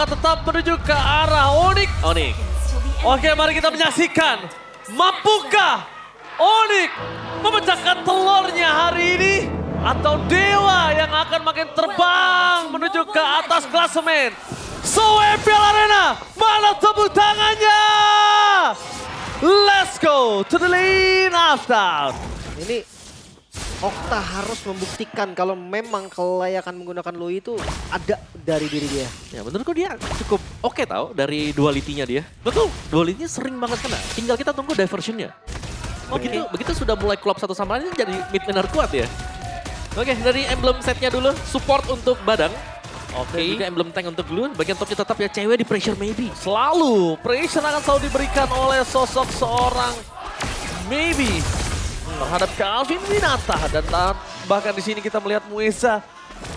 Tetap menuju ke arah Onyx. Oke, mari kita menyaksikan. Mampukah Onyx memecahkan telurnya hari ini? Atau Dewa yang akan makin terbang menuju ke atas klasemen? Soepil Arena, mana tepuk tangannya? Let's go to the lane after. Ini Okta harus membuktikan kalau memang kelayakan menggunakan Lui itu ada dari diri dia. Ya menurutku dia cukup oke tau dari duality-nya dia. Betul. Duality-nya sering banget kena. Tinggal kita tunggu diversion-nya. Begitu sudah mulai klop satu sama lain jadi mid laner kuat ya. Oke, dari emblem setnya dulu, support untuk Badang. Oke. Juga emblem tank untuk Blue, bagian topnya tetap ya cewek di pressure maybe. Selalu, pressure akan selalu diberikan oleh sosok seorang Maybe terhadap Calvin Winata. Dan bahkan di sini kita melihat Mueza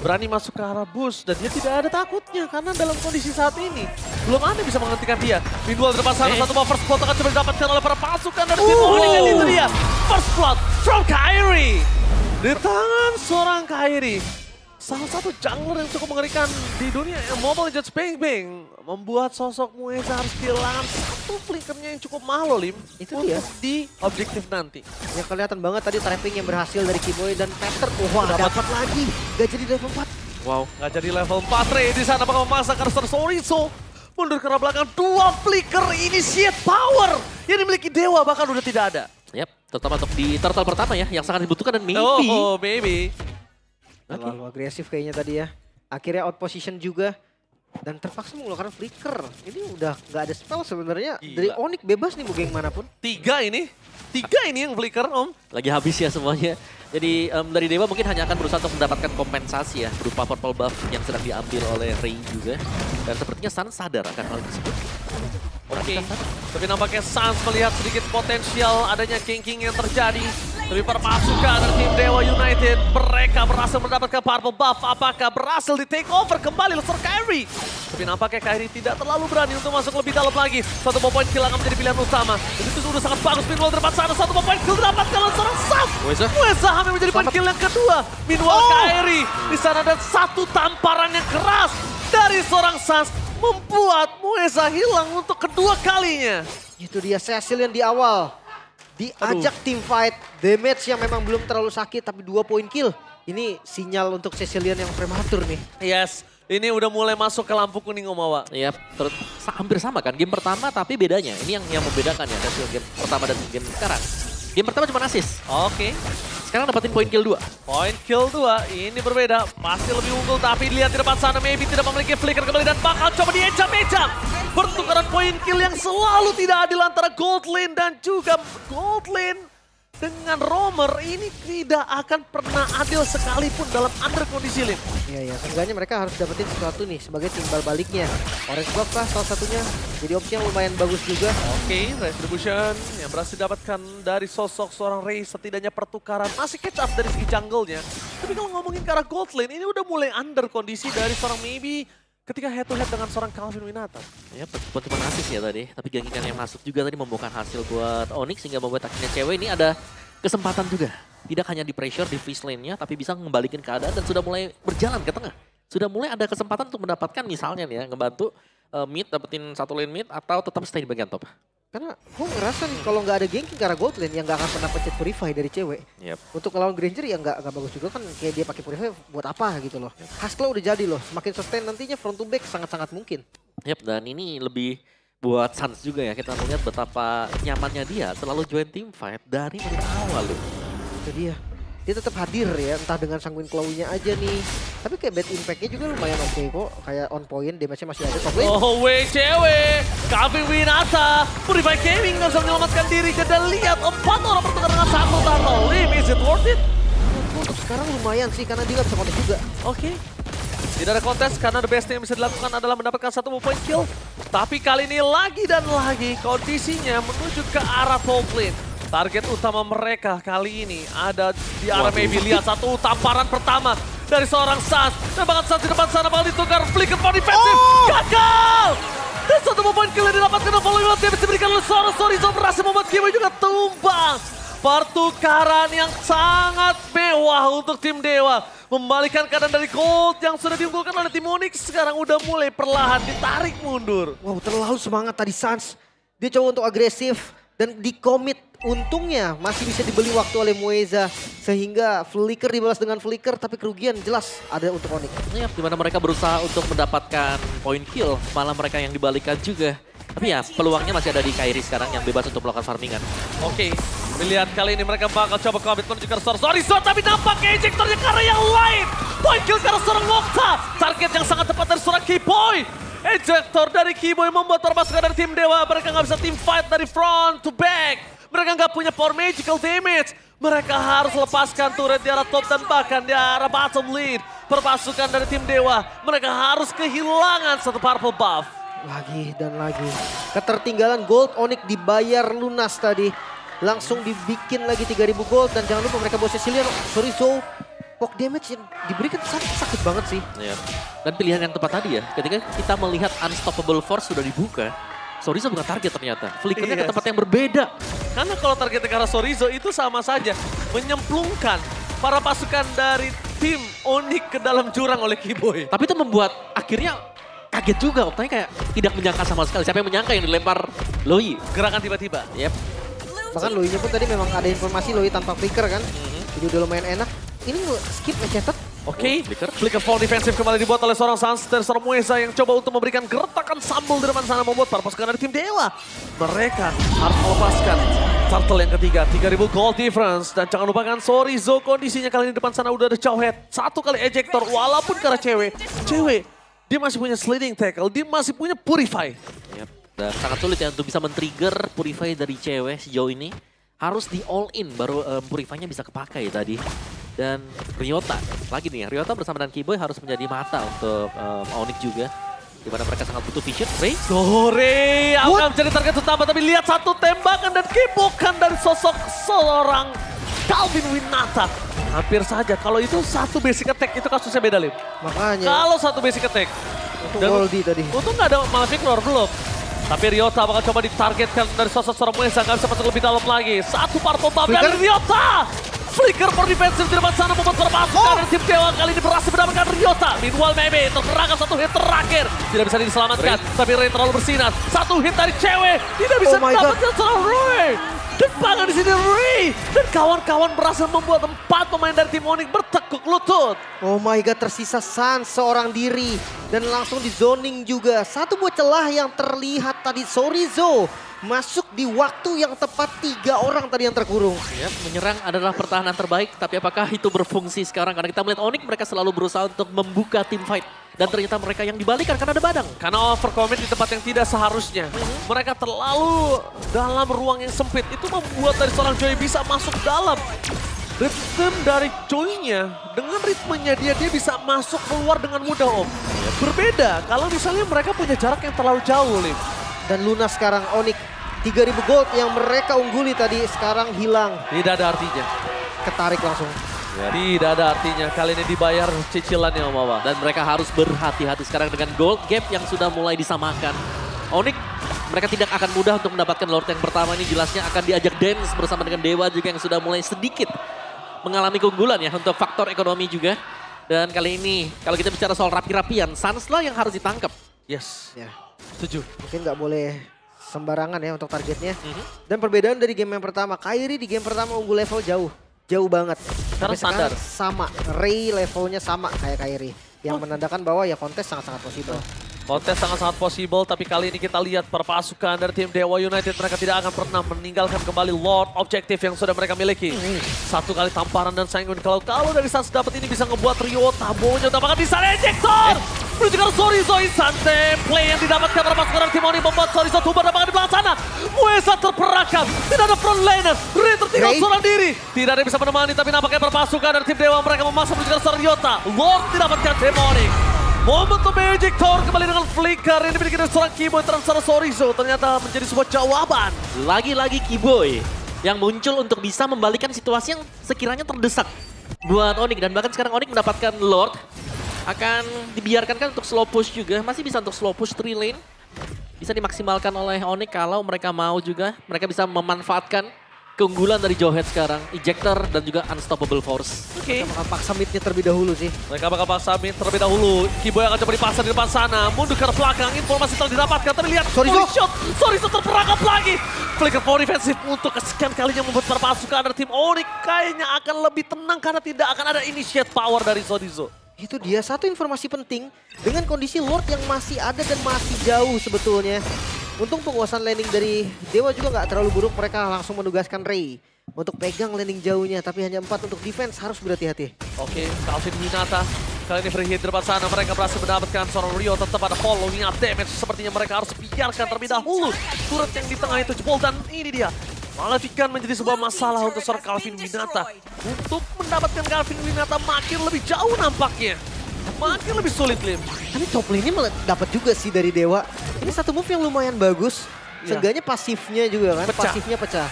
berani masuk ke arah bus dan dia tidak ada takutnya karena dalam kondisi saat ini belum ada yang bisa menghentikan dia. Mindual di depan sana, satu ball first blood akan coba didapatkan oleh para pasukan dari tim Onyx dan itu dia. First blood from Kairi. Di tangan seorang Kairi. Salah satu jungler yang cukup mengerikan di dunia Mobile Legends Bang Bang membuat sosok Mueza harus kehilangan satu flickernya yang cukup mahal Lim. Itu dia. Di objektif nanti. Ya kelihatan banget tadi trapping yang berhasil dari Kiboy dan Peter. Wah, dapat lagi. Gak jadi level 4. Wow, gak jadi level 4 Ray di sana bakal memasang Karster Soriso. Mundur ke arah belakang, dua flicker initiate power yang dimiliki Dewa bahkan udah tidak ada. Yap, terutama untuk di turtle pertama ya yang sangat dibutuhkan dan maybe. Oh, maybe. Terlalu agresif kayaknya tadi ya. Akhirnya out position juga. Dan terpaksa menggunakan flicker. Ini udah nggak ada spell sebenarnya. Dari Onyx bebas nih mau geng manapun. Tiga ini yang flicker Om. Lagi habis ya semuanya. Jadi dari Dewa mungkin hanya akan berusaha untuk mendapatkan kompensasi ya. Berupa purple buff yang sedang diambil oleh Ray juga. Dan sepertinya Sun sadar akan hal tersebut. Oke, tapi nampaknya Sans melihat sedikit potensial adanya ganking yang terjadi. Tapi para pasukan dari tim Dewa United, mereka berhasil mendapatkan purple buff. Apakah berhasil di take over kembali Lester Kairi? Tapi nampaknya Kairi tidak terlalu berani untuk masuk lebih dalam lagi. Satu point kill akan menjadi pilihan utama. Dan itu sudah sangat bagus. Minwal di depan sana, satu point kill didapatkan oleh seorang Sans. Mueza hampir menjadi point kill yang kedua. Minwal Kairi di sana dan satu tamparan yang keras dari seorang Sans membuat Mueza hilang untuk kedua kalinya. Itu dia Cecil yang di awal. Diajak tim fight, damage yang memang belum terlalu sakit tapi 2 point kill. Ini sinyal untuk Cecilian yang prematur nih. Yes, ini udah mulai masuk ke lampu kuning Om Awa. Iya, hampir sama kan game pertama tapi bedanya. Ini yang membedakan ya hasil game pertama dan game sekarang. Game pertama cuma assist. Oke. Sekarang dapetin point kill 2. Point kill 2, ini berbeda. Pasti lebih unggul tapi lihat di depan sana Maybe tidak memiliki flicker kembali dan bakal coba diencam-encam. Pertukaran point kill yang selalu tidak adil antara Gold Lane dan juga Gold Lane dengan Roamer ini tidak akan pernah adil sekalipun dalam under kondisi lane. Iya, seenggaknya mereka harus dapetin sesuatu nih sebagai timbal baliknya. Orange Block lah salah satunya, jadi opsi yang lumayan bagus juga. Oke, Retribution yang berhasil didapatkan dari sosok seorang Ray, setidaknya pertukaran masih catch up dari segi jungle-nya. Tapi kalau ngomongin ke arah Gold Lane, ini udah mulai under kondisi dari seorang Maybe ketika head to head dengan seorang Calvin Winata. Ya, bukan cuma assist ya tadi, tapi gankingan yang masuk juga tadi membuahkan hasil buat Onyx sehingga membuat akhirnya cewek ini ada kesempatan juga. Tidak hanya di pressure di freeze lane-nya, tapi bisa ngembalikan keadaan dan sudah mulai berjalan ke tengah. Sudah mulai ada kesempatan untuk mendapatkan misalnya nih ya, ngebantu mid, dapetin satu lane mid atau tetap stay di bagian top. Karena gue ngerasa nih kalau nggak ada ganking ke arah Gold Lane yang nggak akan pernah pencet Purify dari cewek. Untuk ngelawan Granger ya nggak bagus juga kan, kayak dia pakai Purify buat apa gitu loh. Haskell udah jadi loh, semakin sustain nantinya front to back sangat-sangat mungkin. Dan ini lebih buat Sans juga ya, kita melihat betapa nyamannya dia selalu join team fight dari menit awal loh. Itu dia. Dia tetap hadir ya, entah dengan Sanguine Claw-nya aja nih. Tapi kayak bad impact-nya juga lumayan oke kok. Kayak on point, damage-nya masih ada. Top lane. Oh weh cewek, Calvin Winata, Purify Gaming nggak bisa menyelamatkan diri. Jadi lihat 4 orang bertukar dengan satu turtle. Lim, is it worth it? Untuk sekarang lumayan sih, karena dia nggak bisa kontak juga. Oke. Tidak ada kontes karena the best yang bisa dilakukan adalah mendapatkan satu point kill. Tapi kali ini lagi dan lagi kondisinya menuju ke arah top lane. Target utama mereka kali ini ada di arah Maybe. Lihat satu tamparan pertama dari seorang Sans. Dan bahkan Sans di depan sana bakal ditukar flicker for defensive. Gagal! Dan satu point kill yang didapatkan oleh Follow Dia bisa diberikan oleh seorang Soriso berhasil membuat game juga tumbang. Pertukaran yang sangat mewah untuk tim Dewa. Membalikan keadaan dari Gold yang sudah diunggulkan oleh tim Onyx. Sekarang udah mulai perlahan ditarik mundur. Wow, terlalu semangat tadi Suns. Dia coba untuk agresif dan di-commit. Untungnya masih bisa dibeli waktu oleh Mueza. Sehingga Flicker dibalas dengan Flicker, tapi kerugian jelas ada untuk Onyx. Ya, dimana mereka berusaha untuk mendapatkan point kill, malah mereka yang dibalikan juga. Tapi ya, peluangnya masih ada di Kairi sekarang yang bebas untuk melakukan farmingan. Oke, melihat kali ini mereka bakal coba komit menuju ke arah Sorizo, tapi nampaknya ejektornya ke arah yang lain. Point kill ke arah seorang Nocta. Target yang sangat tepat dari seorang Keyboy. Ejektor dari Keyboy membuat permasukan dari tim Dewa. Mereka nggak bisa team fight dari front to back. Mereka nggak punya power magical damage. Mereka harus lepaskan turret di arah top dan bahkan di arah bottom lane. Permasukan dari tim Dewa. Mereka harus kehilangan satu purple buff. Lagi dan lagi. Ketertinggalan gold, Onyx dibayar lunas tadi. Langsung dibikin lagi 3.000 gold. Dan jangan lupa mereka bawa Cecilion. Sorizo, poke damage yang diberikan sakit banget sih. Ya. Dan pilihan yang tepat tadi ya, ketika kita melihat Unstoppable Force sudah dibuka, Sorizo bukan target ternyata. Flickernya ke tempat yang berbeda. Karena kalau targetnya ke arah Sorizo itu sama saja menyemplungkan para pasukan dari tim Onyx ke dalam jurang oleh Keyboy. Tapi itu membuat akhirnya kaget juga, Oktay kayak tidak menyangka sama sekali. Siapa yang menyangka yang dilempar Loi? Gerakan tiba-tiba. Yep. Bahkan Loi-nya pun tadi memang ada informasi Loi tanpa flicker kan. Jadi udah lumayan enak. Ini skip ngecatat. Oke, flicker fall defensif kembali dibuat oleh seorang Suns dan seorang Mueza yang coba untuk memberikan gertakan sambal di depan sana membuat para pasukan dari tim Dewa. Mereka harus melepaskan turtle yang ketiga, 3.000 gold difference. Dan jangan lupakan Sorizo kondisinya kali ini di depan sana udah ada Chowhead. Satu kali ejector walaupun karena cewek. Dia masih punya sliding tackle, dia masih punya purify. Yep. Dan sangat sulit ya untuk bisa men-trigger purify dari cewek sejauh ini. Harus di all in baru purify-nya bisa kepakai tadi. Dan Ryota, lagi nih ya, Ryota bersama dengan Keyboy harus menjadi mata untuk Onyx juga. Dimana mereka sangat butuh vision. Ray? Sore akan menjadi target utama, tapi lihat satu tembakan dan kibokan dari sosok seorang Calvin Winata. Hampir saja, kalau itu satu basic attack itu kasusnya beda, Lim. Makanya. Kalau satu basic attack. Untuk Goldie tadi. Untung nggak ada Malefic Lord belum. Tapi Ryota bakal coba ditargetkan dari sosok seorang Mueza, nggak bisa masuk lebih dalam lagi. Satu purple buff dari Ryota. Flicker for defensive di depan sana membuat pasukan dari tim Dewa kali ini berhasil mendapatkan Ryota. Meanwhile Mebe terkerangkan satu hit terakhir. Tidak bisa diselamatkan, tapi Ray terlalu bersinar. Satu hit dari cewek, tidak bisa mendapatkan seorang Ray. Dan bahkan di sini Ray dan kawan-kawan berhasil membuat 4 pemain dari tim Onyx bertekuk lutut. Oh my god, tersisa Suns seorang diri. Dan langsung di zoning juga. Satu buah celah yang terlihat tadi Sorizo. Masuk di waktu yang tepat 3 orang tadi yang terkurung. Yep, menyerang adalah pertahanan terbaik, tapi apakah itu berfungsi sekarang? Karena kita melihat Onyx mereka selalu berusaha untuk membuka team fight. Dan ternyata mereka yang dibalikan karena ada badang. Karena overcommit di tempat yang tidak seharusnya. Mereka terlalu dalam ruang yang sempit. Itu membuat dari seorang Joy bisa masuk dalam. Ritme dari Joy-nya, dengan ritmenya dia bisa masuk keluar dengan mudah, Om. Berbeda kalau misalnya mereka punya jarak yang terlalu jauh, Lim. Dan lunas sekarang Onyx. 3.000 gold yang mereka ungguli tadi sekarang hilang. Tidak ada artinya. Ketarik langsung. Ya, tidak ada artinya. Kali ini dibayar cicilannya Om Awa. Dan mereka harus berhati-hati sekarang dengan gold gap yang sudah mulai disamakan. Onyx mereka tidak akan mudah untuk mendapatkan Lord yang pertama ini, jelasnya akan diajak dance bersama dengan Dewa juga yang sudah mulai sedikit mengalami keunggulan ya untuk faktor ekonomi juga. Dan kali ini kalau kita bicara soal rapi-rapian, Suns lah yang harus ditangkap. Yes, Ya, setuju. mungkin nggak boleh sembarangan ya untuk targetnya. Dan perbedaan dari game yang pertama, Kairi di game pertama unggul level jauh banget. Karena Sampai standar. sekarang sama, Ray levelnya sama kayak Kairi. Yang menandakan bahwa ya kontes sangat-sangat possible. Kontes sangat-sangat possible, tapi kali ini kita lihat perpasukan dari tim Dewa United. Mereka tidak akan pernah meninggalkan kembali Lord Objective yang sudah mereka miliki. Satu kali tamparan dan sangun. Kalau dari Suns dapat ini bisa ngebuat Ryota. Bonya utamakan di sana ejector. Menuju ke Sorizo, Insante play yang didapatkan perpasukan dari tim Onyx membuat Sorizo tumbang dan di belakang sana. Mueza terperangkap, tidak ada front laner. Ray tertinggal seorang diri. Tidak ada yang bisa menemani, tapi nampaknya perpasukan dari tim Dewa mereka memaksa menuju ke Ryota. Lord didapatkan tim Onyx. Momentum Magic Tower kembali dengan flicker yang dimiliki dari seorang Keyboy transfer Sorizo ternyata menjadi sebuah jawaban. Lagi-lagi Keyboy yang muncul untuk bisa membalikan situasi yang sekiranya terdesak buat Onyx. Dan bahkan sekarang Onyx mendapatkan Lord. Akan dibiarkan kan untuk slow push juga. Masih bisa untuk slow push 3 lane. Bisa dimaksimalkan oleh Onyx kalau mereka mau juga. Mereka bisa memanfaatkan keunggulan dari Jowhead sekarang. Ejector dan juga Unstoppable Force. Oke. Mereka bakal paksa midnya terlebih dahulu sih. Mereka bakal paksa mid terlebih dahulu. Kiboy akan coba dipasang di depan sana. Mundur ke arah belakang. Informasi telah didapatkan. Tapi lihat. Sorizo terperangkap lagi. Flicker power defensif untuk kesekian kalinya membuat para pasukan dari tim Onyx kayaknya akan lebih tenang karena tidak akan ada initiate power dari Sorizo. Itu dia satu informasi penting dengan kondisi Lord yang masih ada dan masih jauh sebetulnya. Untung penguasaan landing dari Dewa juga nggak terlalu buruk. Mereka langsung menugaskan Ray untuk pegang landing jauhnya. Tapi hanya 4 untuk defense, harus berhati-hati. Oke, Calvin Winata kali ini free hit di depan sana. Mereka berhasil mendapatkan seorang Rio. Tetap ada following up damage. Sepertinya mereka harus biarkan terlebih dahulu. Turret yang di tengah itu jebol dan ini dia. Malefikan menjadi sebuah masalah untuk seorang Calvin Winata. Untuk mendapatkan Calvin Winata makin lebih jauh nampaknya. Makin lebih sulit, Lim. Tapi top lane-nya malah dapat juga sih dari Dewa. Ini satu move yang lumayan bagus. Seenggaknya pasifnya juga kan, pasifnya pecah.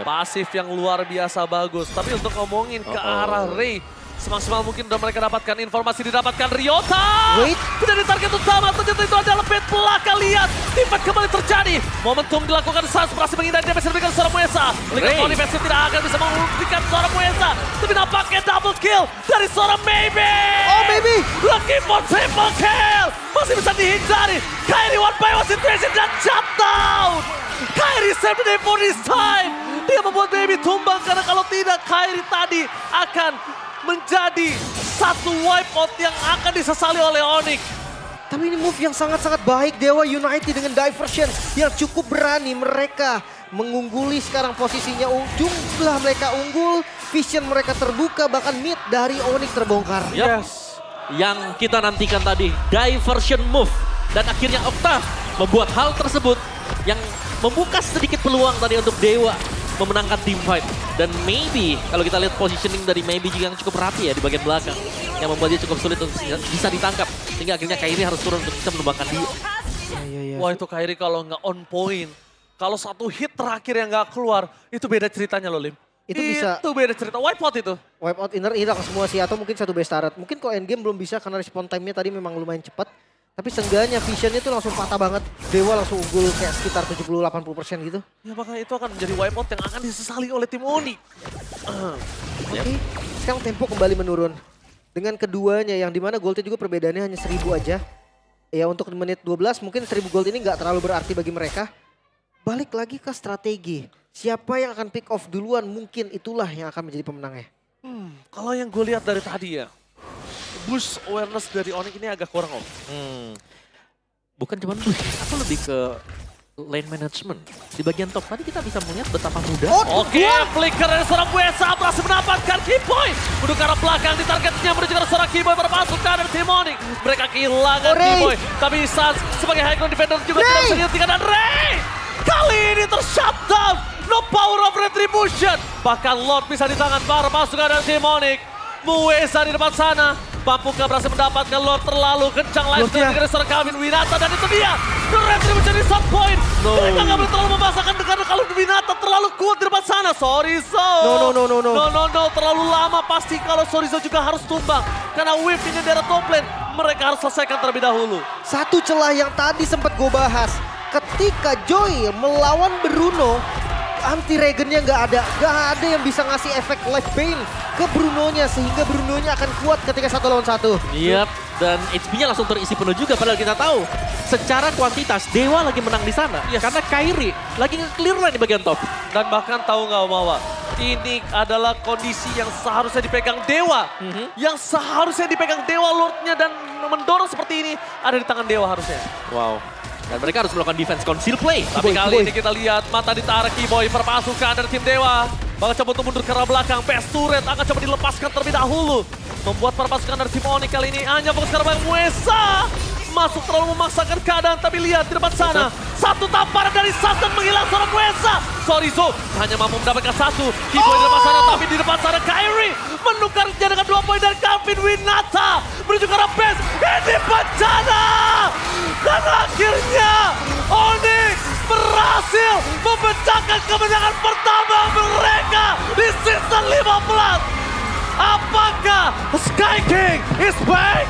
Pasif yang luar biasa bagus. Tapi untuk ngomongin ke arah Ray, semaksimal mungkin udah mereka dapatkan informasi, didapatkan Ryota. Wait. Menjadi target utama, ternyata itu adalah pet belakang. Lihat, tipat kembali terjadi. Momentum dilakukan, Sans berhasil menghindari damage dari seorang Muesa. Lihat kalau defensif tidak akan bisa menghentikan seorang Muesa. Tapi nampaknya double kill dari seorang Maybe. Oh, Maybe. Lucky for triple kill. Masih bisa dihindari. Kairi one by one situation dan shutdown. Kairi save the day for this time. Dia membuat Maybe tumbang karena kalau tidak Kairi tadi akan menjadi satu wipeout yang akan disesali oleh Onyx. Tapi ini move yang sangat-sangat baik Dewa United dengan diversion yang cukup berani. Mereka mengungguli sekarang posisinya. Jumlah mereka unggul, vision mereka terbuka, bahkan mid dari Onyx terbongkar. Yes. Yang kita nantikan tadi, diversion move. Dan akhirnya Octave membuat hal tersebut yang membuka sedikit peluang tadi untuk Dewa memenangkan team fight. Dan Maybe, kalau kita lihat positioning dari Maybe juga yang cukup rapi ya di bagian belakang. Yang membuat dia cukup sulit untuk bisa ditangkap. Sehingga akhirnya Kairi harus turun untuk bisa menumbangkan dia. Wah itu Kairi kalau nggak on point. Kalau satu hit terakhir yang nggak keluar, itu beda ceritanya loh Lim. Itu bisa. Itu beda cerita, wipeout itu. Wipeout inner hilang semua sih, atau mungkin satu base turret. Mungkin kalau endgame belum bisa karena respawn time-nya tadi memang lumayan cepat. Tapi seenggaknya visionnya tuh langsung patah banget. Dewa langsung unggul kayak sekitar 70-80% gitu. Ya makanya itu akan menjadi wipeout yang akan disesali oleh tim Onyx. Oke, sekarang tempo kembali menurun. Dengan keduanya yang dimana goldnya juga perbedaannya hanya 1000 aja. Ya untuk menit 12 mungkin 1000 gold ini nggak terlalu berarti bagi mereka. Balik lagi ke strategi. Siapa yang akan pick off duluan mungkin itulah yang akan menjadi pemenangnya. Kalau yang gue lihat dari tadi ya. Boost awareness dari Onyx ini agak kurang om. Bukan cuma boost, aku lebih ke lane management. Di bagian top tadi kita bisa melihat betapa mudah. Oke, flicker dari seorang Muesa berhasil mendapatkan Kiboy. Menuju ke arah belakang di targetnya menuju ke arah seorang Kiboy bermasuk ke arah tim Onyx. Mereka kehilangan Kiboy. Tapi Sans sebagai high ground defender juga tidak bisa dihentikan. Dan Ray kali ini tershutdown. No power of retribution. Bahkan Lord bisa di tangan para pasukan dari tim Onyx. Muesa di depan sana. Papuka berhasil mendapatkan Lord terlalu kencang live dari seorang Calvin Winata. Dan itu dia. The retribution di shot point. Mereka nggak boleh terlalu memaksakan karena kalau Winata terlalu kuat di depan sana. Sorizo. No. Terlalu lama pasti kalau Sorizo juga harus tumbang. Karena wave ini dari top lane. Mereka harus selesaikan terlebih dahulu. Satu celah yang tadi sempat gue bahas. Ketika Joy melawan Bruno, anti-regennya nggak ada yang bisa ngasih efek life pain ke Brunonya sehingga Brunonya akan kuat ketika 1 lawan 1. Yap, dan HP-nya langsung terisi penuh juga padahal kita tahu secara kuantitas Dewa lagi menang di sana karena Kairi lagi nge-clear line di bagian top. Dan bahkan tahu nggak Omawa, ini adalah kondisi yang seharusnya dipegang Dewa. Yang seharusnya dipegang Dewa Lordnya dan mendorong seperti ini ada di tangan Dewa harusnya. Wow. Dan mereka harus melakukan defense conceal play. Tapi kali ini kita lihat mata ditarik Kiboy perpasukan dari tim Dewa. Bakal coba untuk mundur ke arah belakang. Best turret akan coba dilepaskan terlebih dahulu. Membuat perpasukan dari tim Onyx kali ini hanya fokus ke arah belakang. Muesa masuk terlalu memaksakan keadaan. Tapi lihat di depan sana. Satu tamparan dari Sans dan menghilang seorang Muesa. Sorizo hanya mampu mendapatkan satu. Kiboy di depan sana tapi di depan sana Kairi menukarnya dengan 2 poin dari Calvin Winata. Menuju ke arah base. Ini bencana. Dan akhirnya Onyx berhasil memecahkan kemenangan pertama mereka di season 15. Apakah Sky King is back?